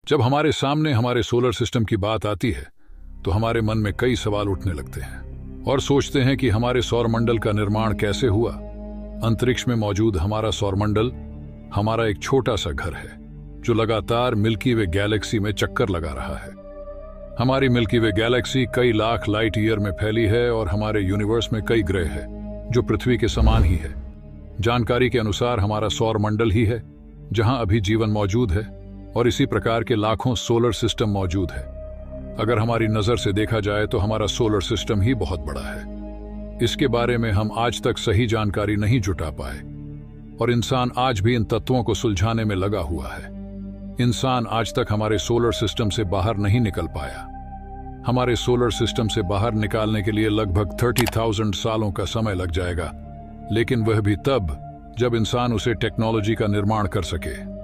जब हमारे सामने हमारे सोलर सिस्टम की बात आती है तो हमारे मन में कई सवाल उठने लगते हैं और सोचते हैं कि हमारे सौरमंडल का निर्माण कैसे हुआ। अंतरिक्ष में मौजूद हमारा सौरमंडल हमारा एक छोटा सा घर है जो लगातार मिल्की वे गैलेक्सी में चक्कर लगा रहा है। हमारी मिल्की वे गैलेक्सी कई लाख लाइट ईयर में फैली है और हमारे यूनिवर्स में कई ग्रह हैं जो पृथ्वी के समान ही है। जानकारी के अनुसार हमारा सौरमंडल ही है जहां अभी जीवन मौजूद है और इसी प्रकार के लाखों सोलर सिस्टम मौजूद है। अगर हमारी नजर से देखा जाए तो हमारा सोलर सिस्टम ही बहुत बड़ा है। इसके बारे में हम आज तक सही जानकारी नहीं जुटा पाए और इंसान आज भी इन तत्वों को सुलझाने में लगा हुआ है। इंसान आज तक हमारे सोलर सिस्टम से बाहर नहीं निकल पाया। हमारे सोलर सिस्टम से बाहर निकालने के लिए लगभग 30,000 सालों का समय लग जाएगा, लेकिन वह भी तब जब इंसान उसे टेक्नोलॉजी का निर्माण कर सके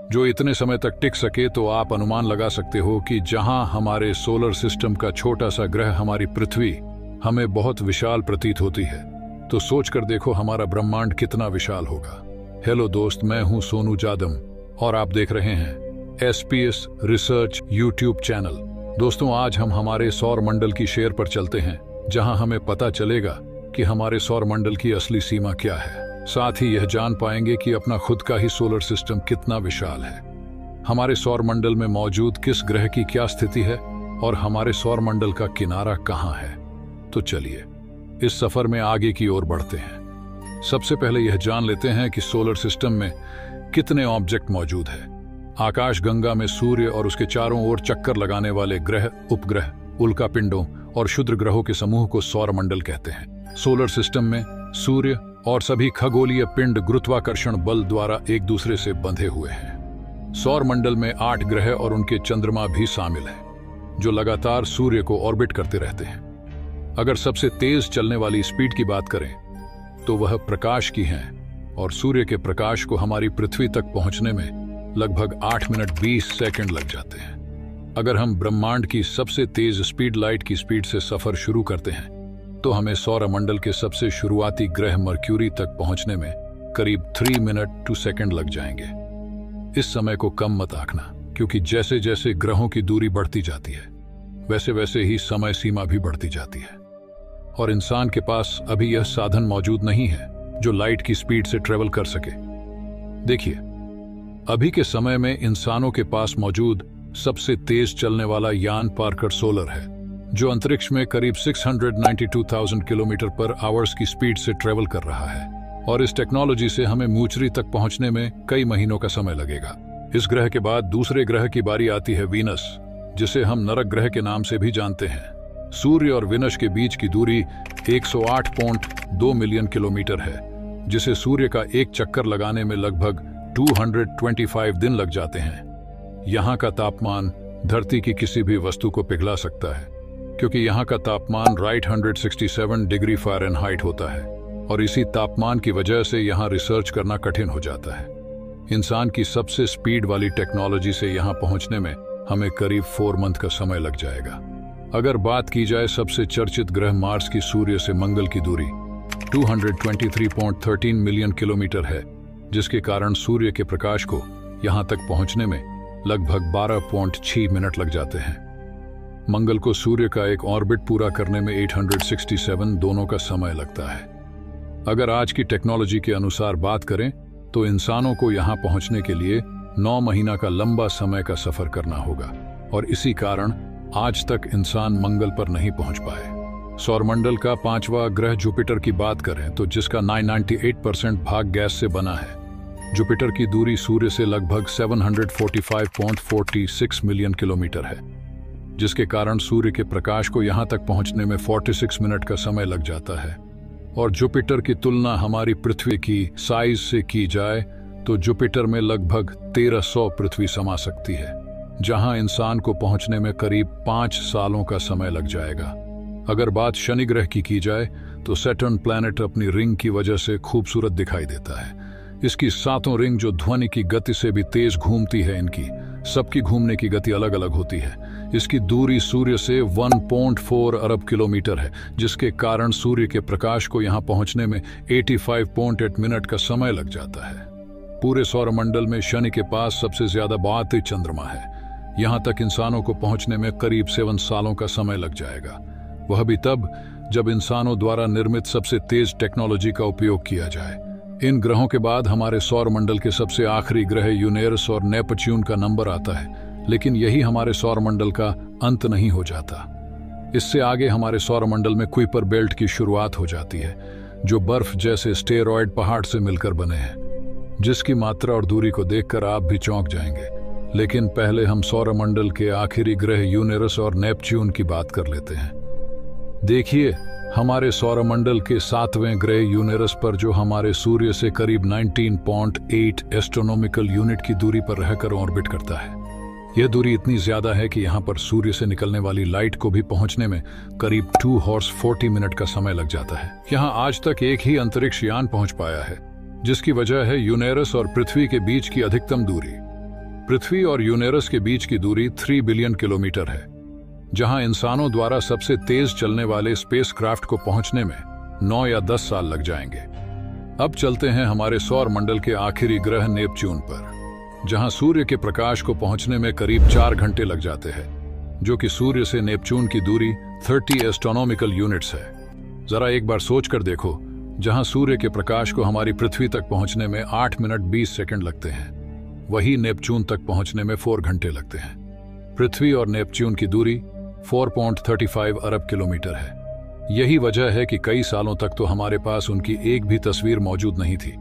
जो इतने समय तक टिक सके। तो आप अनुमान लगा सकते हो कि जहां हमारे सोलर सिस्टम का छोटा सा ग्रह हमारी पृथ्वी हमें बहुत विशाल प्रतीत होती है, तो सोच कर देखो हमारा ब्रह्मांड कितना विशाल होगा। हेलो दोस्त, मैं हूं सोनू जादम और आप देख रहे हैं SPS रिसर्च यूट्यूब चैनल। दोस्तों, आज हम हमारे सौरमंडल की शेर पर चलते हैं जहां हमें पता चलेगा कि हमारे सौरमंडल की असली सीमा क्या है। साथ ही यह जान पाएंगे कि अपना खुद का ही सोलर सिस्टम कितना विशाल है, हमारे सौरमंडल में मौजूद किस ग्रह की क्या स्थिति है और हमारे सौरमंडल का किनारा कहां है। तो चलिए इस सफर में आगे की ओर बढ़ते हैं। सबसे पहले यह जान लेते हैं कि सोलर सिस्टम में कितने ऑब्जेक्ट मौजूद है। आकाश गंगा में सूर्य और उसके चारों ओर चक्कर लगाने वाले ग्रह, उपग्रह, उल्कापिंडों और क्षुद्र ग्रहों के समूह को सौरमंडल कहते हैं। सोलर सिस्टम में सूर्य और सभी खगोलीय पिंड गुरुत्वाकर्षण बल द्वारा एक दूसरे से बंधे हुए हैं। सौरमंडल में 8 ग्रह और उनके चंद्रमा भी शामिल हैं जो लगातार सूर्य को ऑर्बिट करते रहते हैं। अगर सबसे तेज चलने वाली स्पीड की बात करें तो वह प्रकाश की है और सूर्य के प्रकाश को हमारी पृथ्वी तक पहुंचने में लगभग 8 मिनट 20 सेकंड लग जाते हैं। अगर हम ब्रह्मांड की सबसे तेज स्पीड लाइट की स्पीड से सफर शुरू करते हैं तो हमें सौरमंडल के सबसे शुरुआती ग्रह मर्क्यूरी तक पहुंचने में करीब 3 मिनट 2 सेकंड लग जाएंगे। इस समय को कम मत आंकना, क्योंकि जैसे जैसे ग्रहों की दूरी बढ़ती जाती है वैसे वैसे ही समय सीमा भी बढ़ती जाती है और इंसान के पास अभी यह साधन मौजूद नहीं है जो लाइट की स्पीड से ट्रेवल कर सके। देखिए, अभी के समय में इंसानों के पास मौजूद सबसे तेज चलने वाला यान पार्कर सोलर है जो अंतरिक्ष में करीब 692,000 किलोमीटर पर आवर्स की स्पीड से ट्रेवल कर रहा है और इस टेक्नोलॉजी से हमें मूचरी तक पहुंचने में कई महीनों का समय लगेगा। इस ग्रह के बाद दूसरे ग्रह की बारी आती है वीनस, जिसे हम नरक ग्रह के नाम से भी जानते हैं। सूर्य और वीनस के बीच की दूरी 108.2 मिलियन किलोमीटर है, जिसे सूर्य का एक चक्कर लगाने में लगभग 225 दिन लग जाते हैं। यहाँ का तापमान धरती की किसी भी वस्तु को पिघला सकता है, क्योंकि यहाँ का तापमान 167 डिग्री फ़ारेनहाइट होता है और इसी तापमान की वजह से यहाँ रिसर्च करना कठिन हो जाता है। इंसान की सबसे स्पीड वाली टेक्नोलॉजी से यहाँ पहुँचने में हमें करीब 4 मंथ का समय लग जाएगा। अगर बात की जाए सबसे चर्चित ग्रह मार्स की सूर्य से मंगल की दूरी 223.13 मिलियन किलोमीटर है, जिसके कारण सूर्य के प्रकाश को यहाँ तक पहुँचने में लगभग 12.6 मिनट लग जाते हैं। मंगल को सूर्य का एक ऑर्बिट पूरा करने में 867 दोनों का समय लगता है। अगर आज की टेक्नोलॉजी के अनुसार बात करें तो इंसानों को यहाँ पहुँचने के लिए 9 महीना का लंबा समय का सफर करना होगा और इसी कारण आज तक इंसान मंगल पर नहीं पहुँच पाए। सौरमंडल का 5वां ग्रह जुपिटर की बात करें तो जिसका 98% भाग गैस से बना है। जुपिटर की दूरी सूर्य से लगभग 745.46 मिलियन किलोमीटर है, जिसके कारण सूर्य के प्रकाश को यहाँ तक पहुँचने में 46 मिनट का समय लग जाता है। और जुपिटर की तुलना हमारी पृथ्वी की साइज से की जाए तो जुपिटर में लगभग 1300 पृथ्वी समा सकती है, जहाँ इंसान को पहुँचने में करीब 5 सालों का समय लग जाएगा। अगर बात शनि ग्रह की जाए तो सैटर्न प्लैनेट अपनी रिंग की वजह से खूबसूरत दिखाई देता है। इसकी 7 रिंग जो ध्वनि की गति से भी तेज घूमती है, इनकी सबकी घूमने की गति अलग अलग होती है। इसकी दूरी सूर्य से 1.4 अरब किलोमीटर है, जिसके कारण सूर्य के प्रकाश को यहाँ पहुँचने में 85.8 मिनट का समय लग जाता है। पूरे सौरमंडल में शनि के पास सबसे ज्यादा बात चंद्रमा है। यहां तक इंसानों को पहुंचने में करीब 7 सालों का समय लग जाएगा, वह भी तब जब इंसानों द्वारा निर्मित सबसे तेज टेक्नोलॉजी का उपयोग किया जाए। इन ग्रहों के बाद हमारे सौर मंडल के सबसे आखिरी ग्रह यूरेनस और नेपच्यून का नंबर आता है, लेकिन यही हमारे सौर मंडल का अंत नहीं हो जाता। इससे आगे हमारे सौर मंडल में कुइपर बेल्ट की शुरुआत हो जाती है, जो बर्फ जैसे स्टेरॉयड पहाड़ से मिलकर बने हैं, जिसकी मात्रा और दूरी को देखकर आप भी चौंक जाएंगे। लेकिन पहले हम सौर मंडल के आखिरी ग्रह यूरेनस और नेपच्यून की बात कर लेते हैं। देखिए, हमारे सौर मंडल के 7वें ग्रह यूरेनस पर, जो हमारे सूर्य से करीब 19.8 एस्ट्रोनॉमिकल यूनिट की दूरी पर रहकर ऑर्बिट करता है। यह दूरी इतनी ज्यादा है कि यहाँ पर सूर्य से निकलने वाली लाइट को भी पहुंचने में करीब 2 हॉर्स 40 मिनट का समय लग जाता है। यहाँ आज तक एक ही अंतरिक्ष यान पहुंच पाया है, जिसकी वजह है यूरेनस और पृथ्वी के बीच की अधिकतम दूरी। पृथ्वी और यूरेनस के बीच की दूरी 3 बिलियन किलोमीटर है, जहां इंसानों द्वारा सबसे तेज चलने वाले स्पेसक्राफ्ट को पहुंचने में 9 या 10 साल लग जाएंगे। अब चलते हैं हमारे सौर मंडल के आखिरी ग्रह नेपच्यून पर, जहां सूर्य के प्रकाश को पहुंचने में करीब 4 घंटे लग जाते हैं, जो कि सूर्य से नेपच्यून की दूरी 30 एस्ट्रोनॉमिकल यूनिट्स है। जरा एक बार सोच कर देखो, जहां सूर्य के प्रकाश को हमारी पृथ्वी तक पहुंचने में 8 मिनट 20 सेकंड लगते हैं, वही नेपच्यून तक पहुंचने में 4 घंटे लगते हैं। पृथ्वी और नेपच्यून की दूरी 4.35 अरब किलोमीटर है। यही वजह है कि कई सालों तक तो हमारे पास उनकी एक भी तस्वीर मौजूद नहीं थी,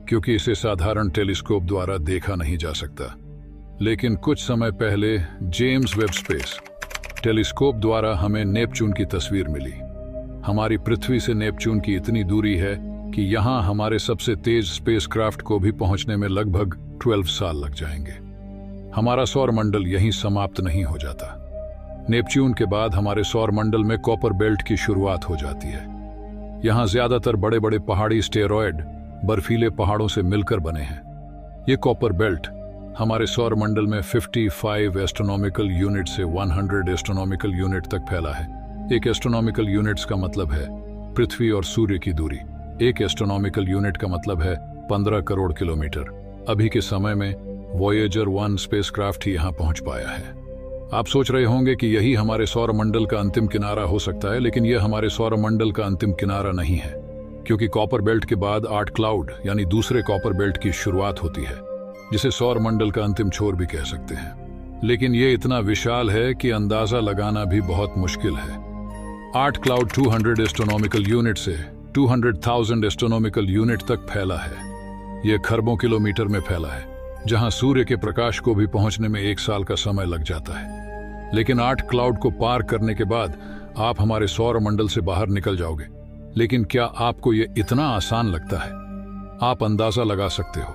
क्योंकि इसे साधारण टेलीस्कोप द्वारा देखा नहीं जा सकता। लेकिन कुछ समय पहले जेम्स वेब स्पेस टेलीस्कोप द्वारा हमें नेपच्यून की तस्वीर मिली। हमारी पृथ्वी से नेपच्यून की इतनी दूरी है कि यहां हमारे सबसे तेज स्पेसक्राफ्ट को भी पहुंचने में लगभग 12 साल लग जाएंगे। हमारा सौर मंडल यहीं समाप्त नहीं हो जाता। नेपच्यून के बाद हमारे सौर मंडल में कॉपर बेल्ट की शुरुआत हो जाती है। यहां ज्यादातर बड़े बड़े पहाड़ी स्टेरॉयड बर्फीले पहाड़ों से मिलकर बने हैं। ये कॉपर बेल्ट हमारे सौर मंडल में 55 एस्ट्रोनॉमिकल यूनिट से 100 एस्ट्रोनॉमिकल यूनिट तक फैला है। एक एस्ट्रोनॉमिकल यूनिट्स का मतलब है पृथ्वी और सूर्य की दूरी। एक एस्ट्रोनॉमिकल यूनिट का मतलब है 15 करोड़ किलोमीटर। अभी के समय में वॉयेजर 1 स्पेसक्राफ्ट ही यहां पहुंच पाया है। आप सोच रहे होंगे कि यही हमारे सौर मंडल का अंतिम किनारा हो सकता है, लेकिन यह हमारे सौर मंडल का अंतिम किनारा नहीं है, क्योंकि कॉपर बेल्ट के बाद 8 क्लाउड यानी दूसरे कॉपर बेल्ट की शुरुआत होती है, जिसे सौर मंडल का अंतिम छोर भी कह सकते हैं। लेकिन यह इतना विशाल है कि अंदाजा लगाना भी बहुत मुश्किल है। 8 क्लाउड 200 एस्ट्रोनॉमिकल यूनिट से 200,000 एस्ट्रोनॉमिकल यूनिट तक फैला है। यह खरबों किलोमीटर में फैला है, जहां सूर्य के प्रकाश को भी पहुंचने में 1 साल का समय लग जाता है। लेकिन 8 क्लाउड को पार करने के बाद आप हमारे सौर मंडल से बाहर निकल जाओगे। लेकिन क्या आपको यह इतना आसान लगता है? आप अंदाजा लगा सकते हो,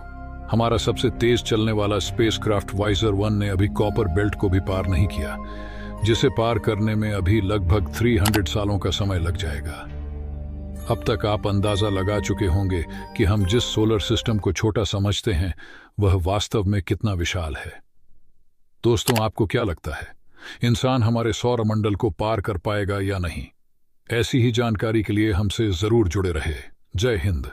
हमारा सबसे तेज चलने वाला स्पेसक्राफ्ट वाइजर 1 ने अभी कॉपर बेल्ट को भी पार नहीं किया, जिसे पार करने में अभी लगभग 300 सालों का समय लग जाएगा। अब तक आप अंदाजा लगा चुके होंगे कि हम जिस सोलर सिस्टम को छोटा समझते हैं, वह वास्तव में कितना विशाल है। दोस्तों, आपको क्या लगता है, इंसान हमारे सौर मंडल को पार कर पाएगा या नहीं? ऐसी ही जानकारी के लिए हमसे जरूर जुड़े रहे। जय हिंद।